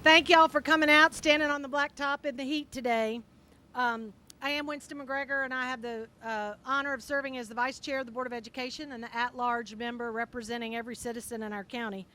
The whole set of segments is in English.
Thank y'all for coming out, standing on the blacktop in the heat today. I am Winston McGregor, and I have the honor of serving as the Vice Chair of the Board of Education and the at-large member representing every citizen in our county.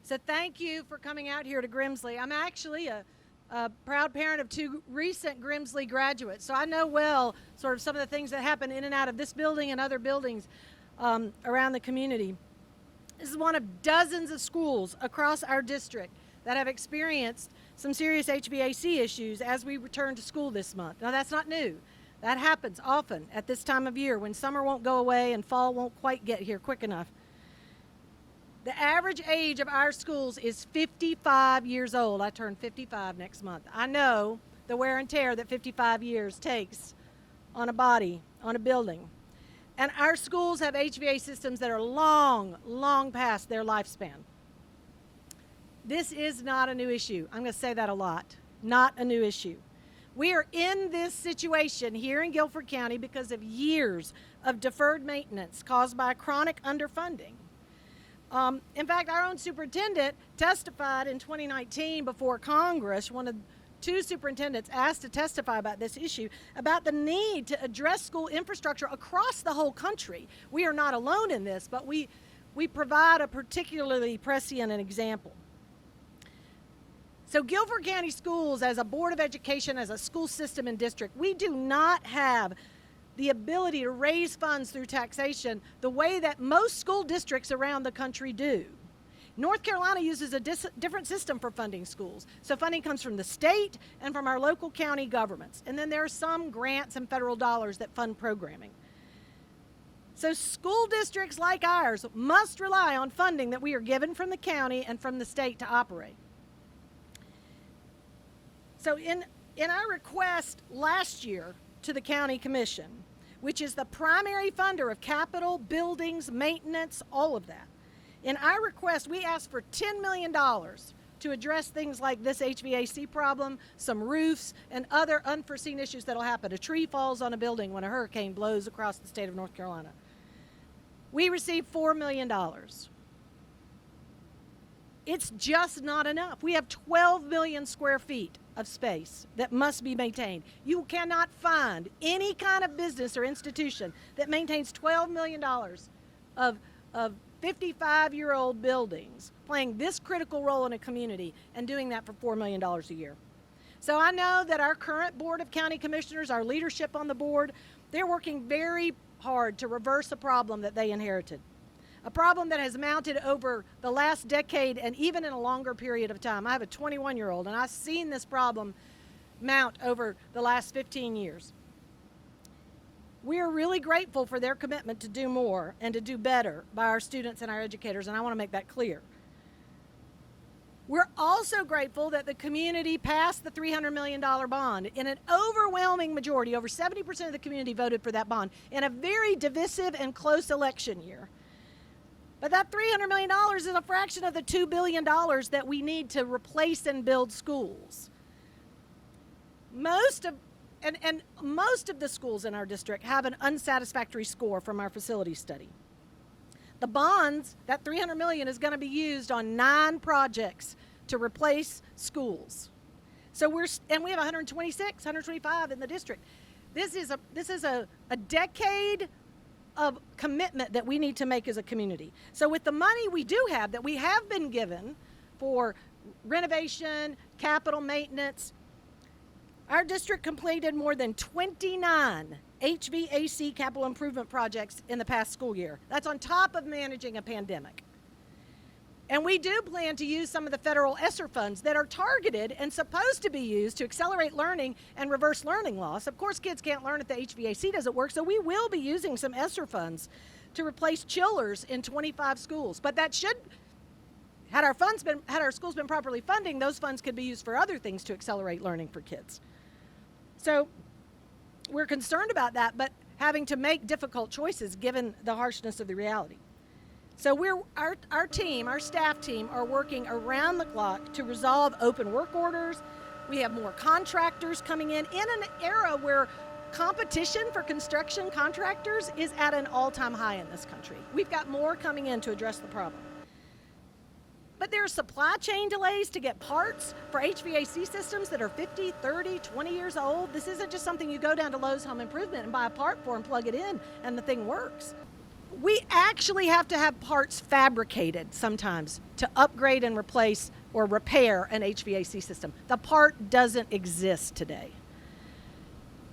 So thank you for coming out here to Grimsley. I'm actually a proud parent of two recent Grimsley graduates, so I know well sort of some of the things that happen in and out of this building and other buildings around the community. This is one of dozens of schools across our district that have experienced some serious HVAC issues as we return to school this month. Now, that's not new. That happens often at this time of year when summer won't go away and fall won't quite get here quick enough. The average age of our schools is 55 years old. I turn 55 next month. I know the wear and tear that 55 years takes on a body, on a building. And our schools have HVAC systems that are long past their lifespan. This is not a new issue. I'm going to say that a lot. Not a new issue. We are in this situation here in Guilford County because of years of deferred maintenance caused by chronic underfunding. In fact, our own superintendent testified in 2019 before Congress. One of two superintendents asked to testify about this issue, about the need to address school infrastructure across the whole country. We are not alone in this, but we provide a particularly prescient example. So Guilford County Schools, as a Board of Education, as a school system and district, we do not have the ability to raise funds through taxation the way that most school districts around the country do. North Carolina uses a different system for funding schools. So funding comes from the state and from our local county governments. And then there are some grants and federal dollars that fund programming. So school districts like ours must rely on funding that we are given from the county and from the state to operate. So in our request last year to the County Commission, which is the primary funder of capital, buildings, maintenance, all of that, in our request we asked for $10 million to address things like this HVAC problem, some roofs, and other unforeseen issues that will happen. A tree falls on a building when a hurricane blows across the state of North Carolina. We received $4 million. It's just not enough. We have 12 million square feet of space that must be maintained. You cannot find any kind of business or institution that maintains $12 million of 55-year-old buildings playing this critical role in a community and doing that for $4 million a year. So I know that our current Board of County Commissioners, our leadership on the board, they're working very hard to reverse a problem that they inherited. A problem that has mounted over the last decade and even in a longer period of time. I have a 21-year-old and I've seen this problem mount over the last 15 years. We are really grateful for their commitment to do more and to do better by our students and our educators, and I want to make that clear. We're also grateful that the community passed the $300 million bond in an overwhelming majority. Over 70% of the community voted for that bond in a very divisive and close election year. But that $300 million is a fraction of the $2 billion that we need to replace and build schools. Most of the schools in our district have an unsatisfactory score from our facility study. The bonds, that $300 million, is going to be used on 9 projects to replace schools. So we have 126, 125 in the district. This is a decade of commitment that we need to make as a community. So with the money we do have, that we have been given for renovation, capital maintenance, our district completed more than 29 HVAC capital improvement projects in the past school year. That's on top of managing a pandemic. And we do plan to use some of the federal ESSER funds that are targeted and supposed to be used to accelerate learning and reverse learning loss. Of course, kids can't learn if the HVAC doesn't work, so we will be using some ESSER funds to replace chillers in 25 schools. But that should, had our schools been properly funding, those funds could be used for other things to accelerate learning for kids. So we're concerned about that, but having to make difficult choices given the harshness of the reality. So our staff team are working around the clock to resolve open work orders. We have more contractors coming in an era where competition for construction contractors is at an all-time high in this country. We've got more coming in to address the problem. But there are supply chain delays to get parts for HVAC systems that are 50, 30, 20 years old. This isn't just something you go down to Lowe's Home Improvement and buy a part for and plug it in and the thing works. We actually have to have parts fabricated sometimes to upgrade and replace or repair an HVAC system. The part doesn't exist today.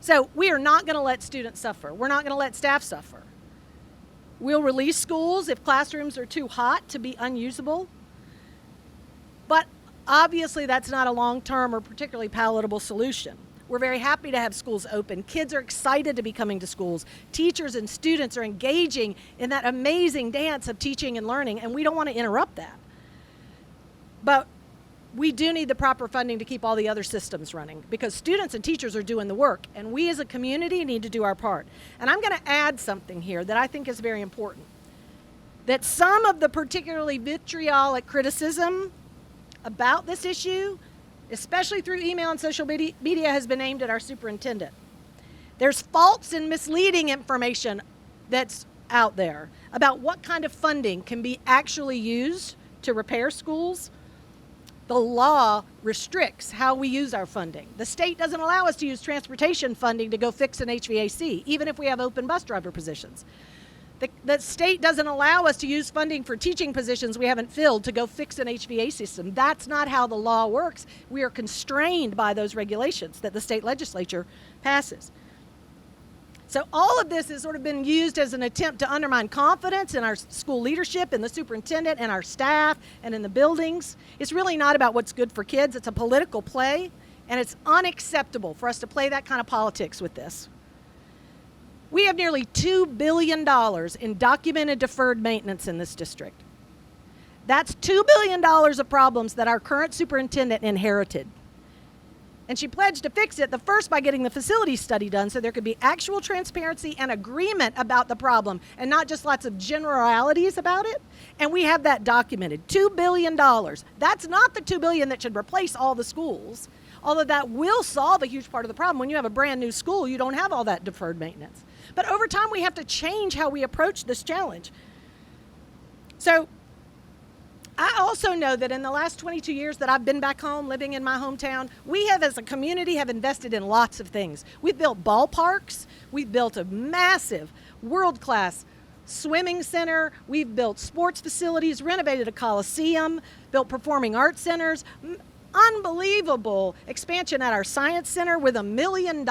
So we are not going to let students suffer. We're not going to let staff suffer. We'll release schools if classrooms are too hot to be unusable. But obviously that's not a long-term or particularly palatable solution. We're very happy to have schools open. Kids are excited to be coming to schools. Teachers and students are engaging in that amazing dance of teaching and learning, and we don't want to interrupt that. But we do need the proper funding to keep all the other systems running because students and teachers are doing the work, and we as a community need to do our part. And I'm going to add something here that I think is very important. That some of the particularly vitriolic criticism about this issue, especially through email and social media, has been aimed at our superintendent. There's false and misleading information that's out there about what kind of funding can be actually used to repair schools. The law restricts how we use our funding. The state doesn't allow us to use transportation funding to go fix an HVAC, even if we have open bus driver positions. The state doesn't allow us to use funding for teaching positions we haven't filled to go fix an HVAC system. That's not how the law works. We are constrained by those regulations that the state legislature passes. So all of this has sort of been used as an attempt to undermine confidence in our school leadership, in the superintendent, and our staff, and in the buildings. It's really not about what's good for kids. It's a political play, and it's unacceptable for us to play that kind of politics with this. We have nearly $2 billion in documented deferred maintenance in this district. That's $2 billion of problems that our current superintendent inherited. And she pledged to fix it, the first by getting the facility study done so there could be actual transparency and agreement about the problem and not just lots of generalities about it. And we have that documented, $2 billion. That's not the $2 billion that should replace all the schools, although that will solve a huge part of the problem. When you have a brand new school, you don't have all that deferred maintenance. But over time, we have to change how we approach this challenge. So I also know that in the last 22 years that I've been back home, living in my hometown, we have as a community have invested in lots of things. We've built ballparks. We've built a massive, world-class swimming center. We've built sports facilities, renovated a coliseum, built performing arts centers, unbelievable expansion at our science center with $1 million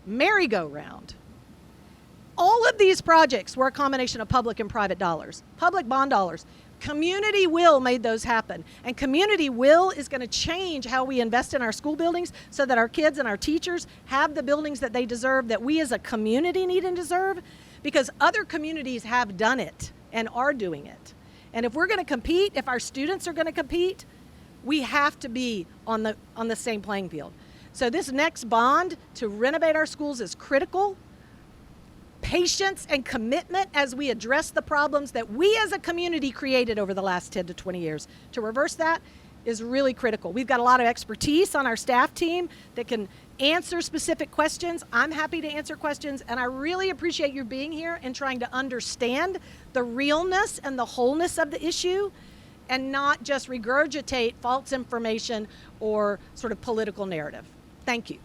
merry-go-round. All of these projects were a combination of public and private dollars, public bond dollars. Community will made those happen. And community will is going to change how we invest in our school buildings so that our kids and our teachers have the buildings that they deserve, that we as a community need and deserve, because other communities have done it and are doing it. And if we're going to compete, if our students are going to compete, we have to be on the same playing field. So this next bond to renovate our schools is critical. Patience and commitment as we address the problems that we as a community created over the last 10 to 20 years. To reverse that is really critical. We've got a lot of expertise on our staff team that can answer specific questions. I'm happy to answer questions, and I really appreciate you being here and trying to understand the realness and the wholeness of the issue and not just regurgitate false information or sort of political narrative. Thank you.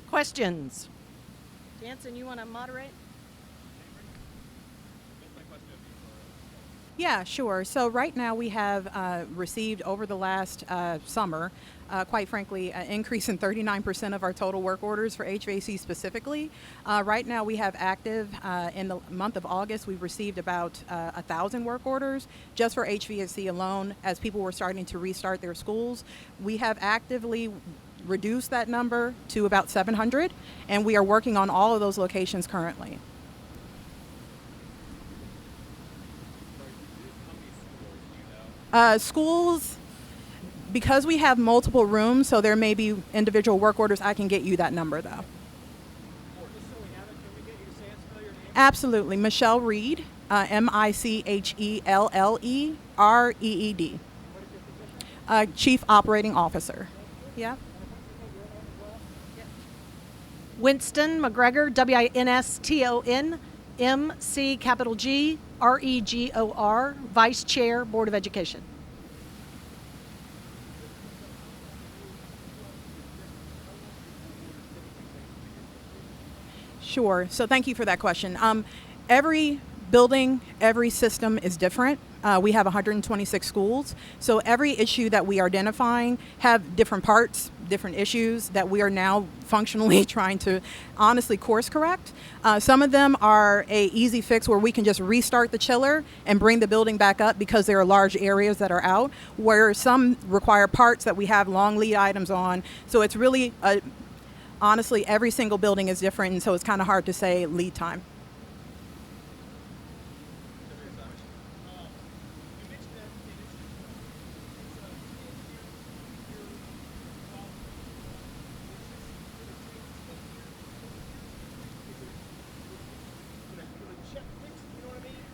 Questions? Jansen, you want to moderate? Yeah, sure. So right now we have received over the last summer, quite frankly, an increase in 39% of our total work orders for HVAC specifically. Right now we have active, in the month of August, we've received about 1,000 work orders just for HVAC alone as people were starting to restart their schools. We have actively reduced that number to about 700, and we are working on all of those locations currently. Schools, because we have multiple rooms, so there may be individual work orders, I can get you that number though. Absolutely. Michelle Reed, MICHELLEREED, Chief Operating Officer. Yeah. Winston McGregor, WINSTON, MC capital G REGOR, Vice Chair, Board of Education. Sure. So thank you for that question. Every building, every system is different. We have 126 schools, so every issue that we are identifying have different parts, different issues that we are now functionally trying to honestly course correct. Some of them are a easy fix where we can just restart the chiller and bring the building back up because there are large areas that are out, where some require parts that we have long lead items on. So it's really honestly, every single building is different, and so it's kind of hard to say lead time.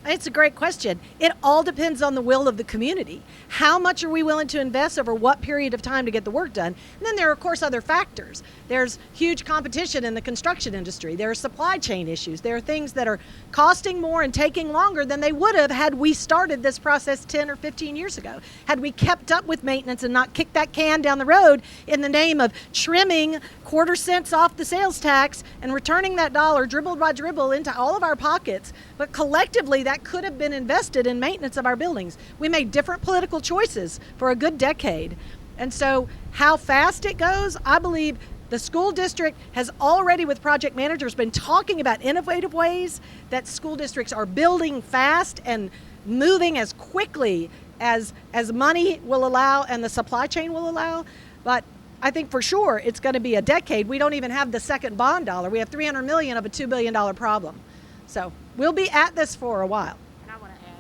It's a great question. It all depends on the will of the community. How much are we willing to invest over what period of time to get the work done? And then there are, of course, other factors. There's huge competition in the construction industry. There are supply chain issues. There are things that are costing more and taking longer than they would have had we started this process 10 or 15 years ago. Had we kept up with maintenance and not kicked that can down the road in the name of trimming quarter cents off the sales tax and returning that dollar dribble by dribble into all of our pockets, but collectively that could have been invested in maintenance of our buildings. We made different political choices for a good decade. And so how fast it goes, I believe the school district has already, with project managers, been talking about innovative ways that school districts are building fast and moving as quickly as money will allow and the supply chain will allow. But I think for sure it's going to be a decade. We don't even have the second bond dollar. We have $300 million of a $2 billion problem. So we'll be at this for a while. And I want to add.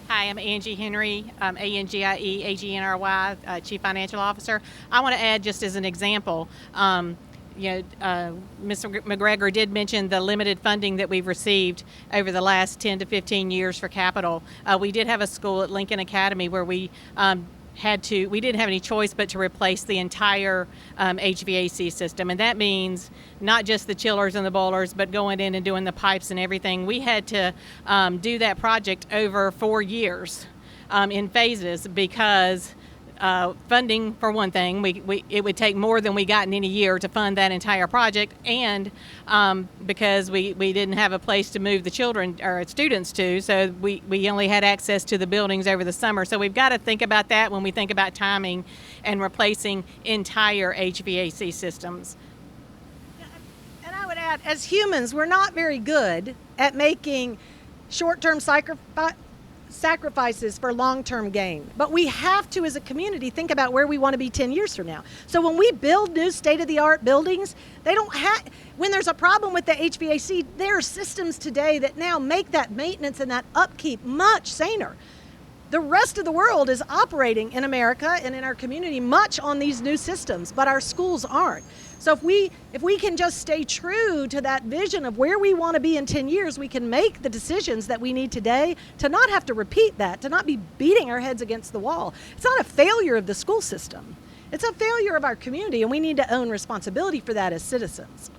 Hi, I'm Angie Henry, ANGIE, AGNRY, Chief Financial Officer. I want to add, just as an example, Ms. McGregor did mention the limited funding that we've received over the last 10 to 15 years for capital. We did have a school at Lincoln Academy where we didn't have any choice but to replace the entire HVAC system. And that means not just the chillers and the boilers, but going in and doing the pipes and everything. We had to do that project over 4 years in phases because funding, for one thing, it would take more than we got in any year to fund that entire project, and because we didn't have a place to move the children or students to, so we only had access to the buildings over the summer. So we've got to think about that when we think about timing and replacing entire HVAC systems. And I would add, as humans, we're not very good at making short-term sacrifices for long-term gain. But we have to, as a community, think about where we want to be 10 years from now. So when we build new state-of-the-art buildings, when there's a problem with the HVAC, there are systems today that now make that maintenance and that upkeep much saner. The rest of the world is operating in America and in our community much on these new systems, but our schools aren't. So if we can just stay true to that vision of where we want to be in 10 years, we can make the decisions that we need today to not have to repeat that, to not be beating our heads against the wall. It's not a failure of the school system. It's a failure of our community, and we need to own responsibility for that as citizens.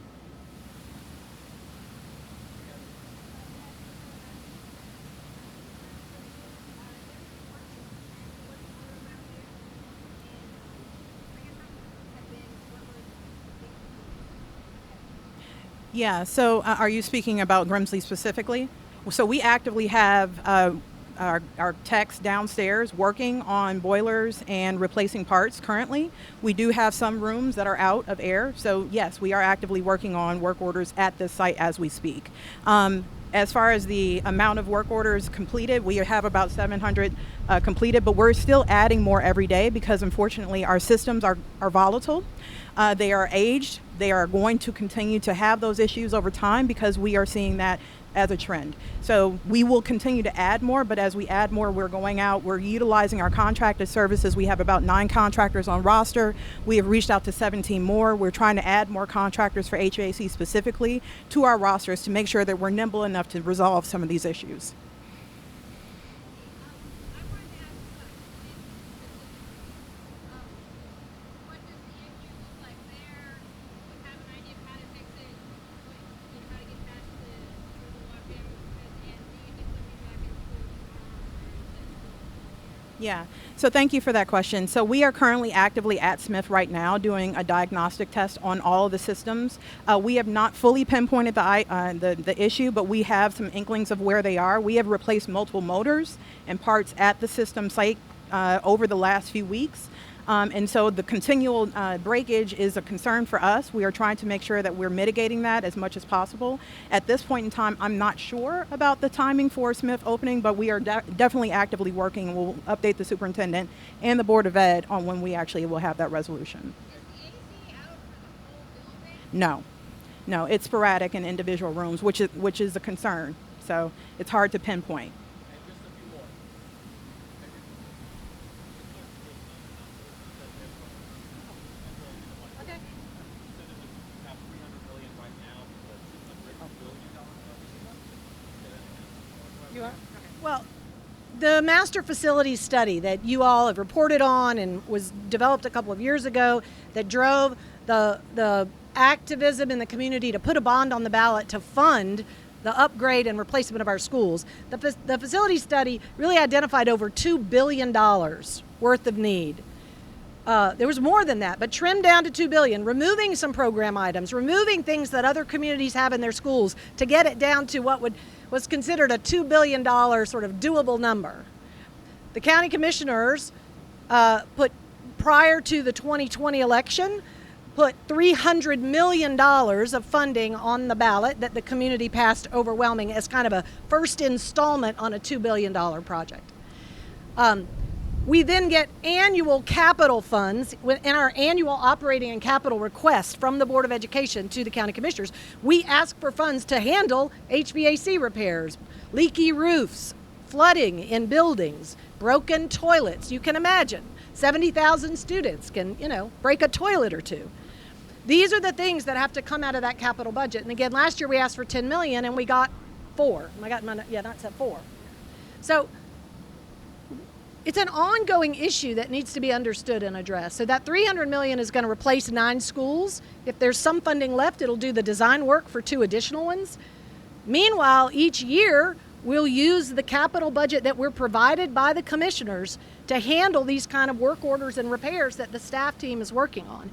Yeah, so are you speaking about Grimsley specifically? So we actively have our techs downstairs working on boilers and replacing parts currently. We do have some rooms that are out of air. So yes, we are actively working on work orders at this site as we speak. As far as the amount of work orders completed, we have about 700 completed, but we're still adding more every day because unfortunately our systems are volatile. They are aged. They are going to continue to have those issues over time because we are seeing that as a trend. So we will continue to add more, but as we add more, we're going out, we're utilizing our contracted services. We have about 9 contractors on roster. We have reached out to 17 more. We're trying to add more contractors for HVAC specifically to our rosters to make sure that we're nimble enough to resolve some of these issues. Yeah, so thank you for that question. So we are currently actively at Smith right now doing a diagnostic test on all of the systems. We have not fully pinpointed the issue, but we have some inklings of where they are. We have replaced multiple motors and parts at the system site over the last few weeks. And so the continual breakage is a concern for us. We are trying to make sure that we're mitigating that as much as possible. At this point in time, I'm not sure about the timing for Smith opening, but we are definitely actively working, and we'll update the superintendent and the Board of Ed on when we actually will have that resolution. No, it's sporadic in individual rooms, which is a concern. So it's hard to pinpoint. Well, the master facilities study that you all have reported on and was developed a couple of years ago that drove the activism in the community to put a bond on the ballot to fund the upgrade and replacement of our schools. The facility study really identified over $2 billion worth of need. There was more than that, but trimmed down to $2 billion, removing some program items, removing things that other communities have in their schools to get it down to what was considered a $2 billion sort of doable number. The county commissioners put, prior to the 2020 election, put $300 million of funding on the ballot that the community passed overwhelming as kind of a first installment on a $2 billion project. We then get annual capital funds in our annual operating and capital request from the Board of Education to the county commissioners. We ask for funds to handle HVAC repairs, leaky roofs, flooding in buildings, broken toilets. You can imagine 70,000 students can, break a toilet or two. These are the things that have to come out of that capital budget. And again, last year we asked for $10 million and we got $4. That's at $4. So it's an ongoing issue that needs to be understood and addressed. So that $300 million is going to replace 9 schools. If there's some funding left, it'll do the design work for 2 additional ones. Meanwhile, each year, we'll use the capital budget that we're provided by the commissioners to handle these kind of work orders and repairs that the staff team is working on.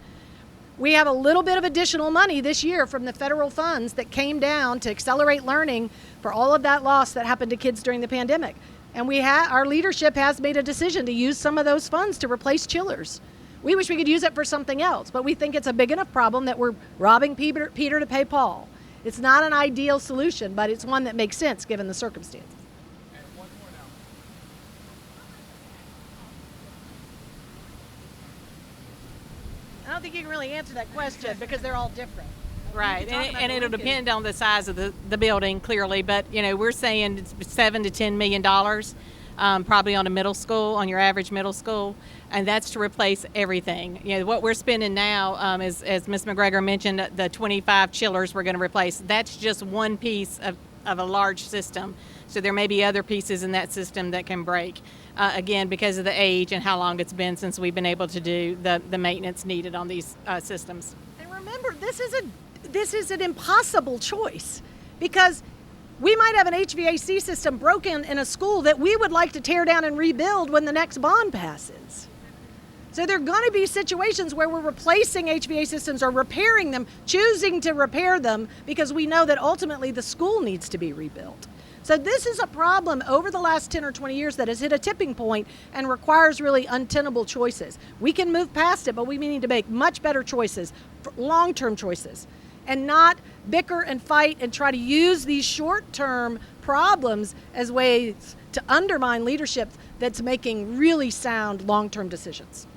We have a little bit of additional money this year from the federal funds that came down to accelerate learning for all of that loss that happened to kids during the pandemic. And our leadership has made a decision to use some of those funds to replace chillers. We wish we could use it for something else, but we think it's a big enough problem that we're robbing Peter to pay Paul. It's not an ideal solution, but it's one that makes sense given the circumstances. And one more now. I don't think you can really answer that question because they're all different. Right, and it'll depend on the size of the building, clearly, but, we're saying it's $7 to $10 million, probably on a middle school, on your average middle school, and that's to replace everything. What we're spending now, as Ms. McGregor mentioned, the 25 chillers we're going to replace, that's just one piece of a large system. So there may be other pieces in that system that can break, again, because of the age and how long it's been since we've been able to do the maintenance needed on these systems. And remember, this is an impossible choice because we might have an HVAC system broken in a school that we would like to tear down and rebuild when the next bond passes. So there are going to be situations where we're replacing HVAC systems or repairing them, choosing to repair them because we know that ultimately the school needs to be rebuilt. So this is a problem over the last 10 or 20 years that has hit a tipping point and requires really untenable choices. We can move past it, but we need to make much better choices, long-term choices, and not bicker and fight and try to use these short-term problems as ways to undermine leadership that's making really sound long-term decisions.